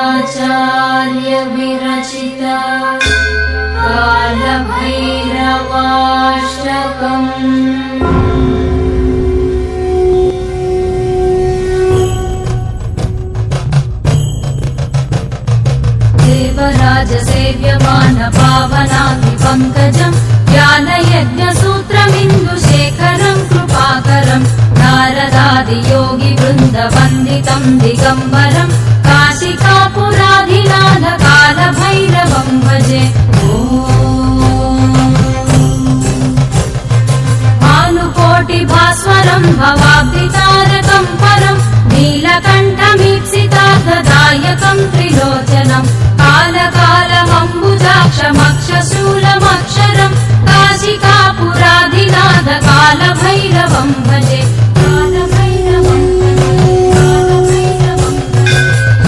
शंकराचार्य विरचित कालभैरवाष्टकम्। देवराज सेव्यमान पावनाति पंकजम् ज्ञानयज्ञसूत्रमिन्दुशेखरम् कृपाकरम् नारदादि योगि वृन्द वन्दितम् दिगम्बरम् काशिकापुराधिनाथ कालभैरवम् भजे। भानुकोटिभास्वरम् भवाब्धितारकम् परम् नीलकण्ठमीप्सितार्थदायकम् त्रिलोचनम् कालकालमम्बुजाक्षमक्षशूलमक्षरम् काशिकापुराधिनाथ कालभैरवम् भजे।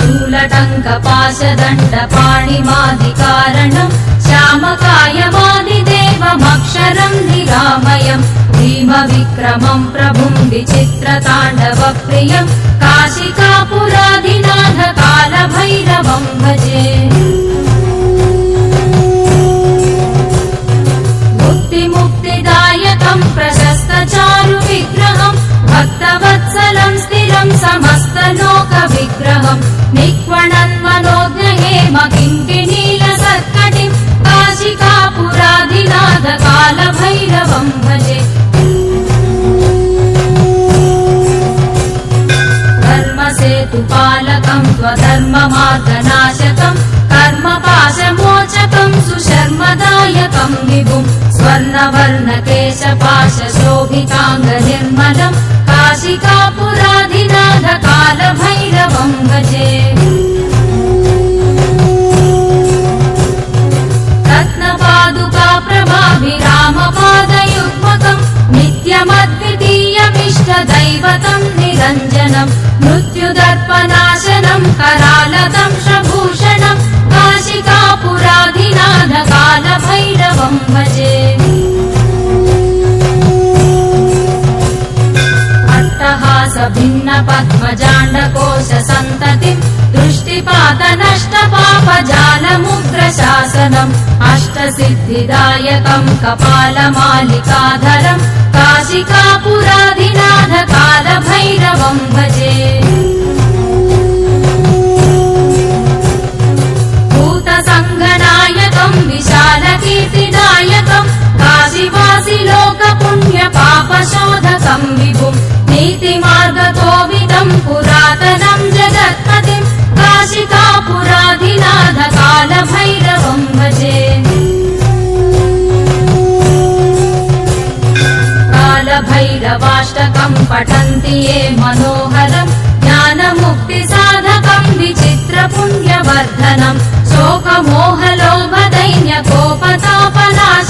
शूलटङ्कपाशदण्डपाणिमादिकारणम् श्यामकायमादिदेवमक्षरम् निरामयम् भीमविक्रमम् प्रभुम् विचित्रताण्डवप्रियम् काशिकापुराधिनाथ कालभैरवम् भजे। मुक्तिमुक्तिदायकम् प्रशस्तचारुविग्रहम् भक्तवत्सलम् स्थिरम् समस्तलोकविग्रहम् निक्वणन्मनोज्ञहेम किङ्किणीलसत्कटिम् काशिकापुराधिनाथ कालभैरवम् भजे। धर्मसेतुपालकम् स्वधर्ममार्गनाशकम् कर्मपाशमोचकम् सुशर्मदायकम् विभुम् स्वर्णवर्णकेशपाशशोभिताङ्गनिर्मलम् काशिकापुराधिनाथ कालभैरवम् भजे। रत्नपादुकाप्रभाभिरामपादयुग्मकम् नित्यमद्वितीयमिष्टदैवतम् निरञ्जनम् मृत्युदर्पनाशनम् करालतम् शभूषणम् काशिकापुराधिनाथ कालभैरवम् भजे। अट्टहासभिन्नपद्मजाण्डकोशसन्ततिम् दृष्टिपातनष्टपापजालमुग्रशासनम् अष्टसिद्धिदायकम् कपालमालिकाधरम् काशिकापुराधिनाथ कालभैरवम् भजे। भूतसङ्गनायकम् विशालकीर्तिदायकम् काशीवासि लोकपुण्यपापशोधकम् विभुम् नीतिमार्गतोविदम् पुरातनम् जगत्पतिम् काशिकापुराधिनाथ कालभैरवम् भजे। कालभैरवाष्टकम् पठन्ति ये मनोहरम् ज्ञानमुक्तिसाधकम् विचित्रपुण्यवर्धनम् शोकमोहलोभदैन्यकोपतापनाशनम्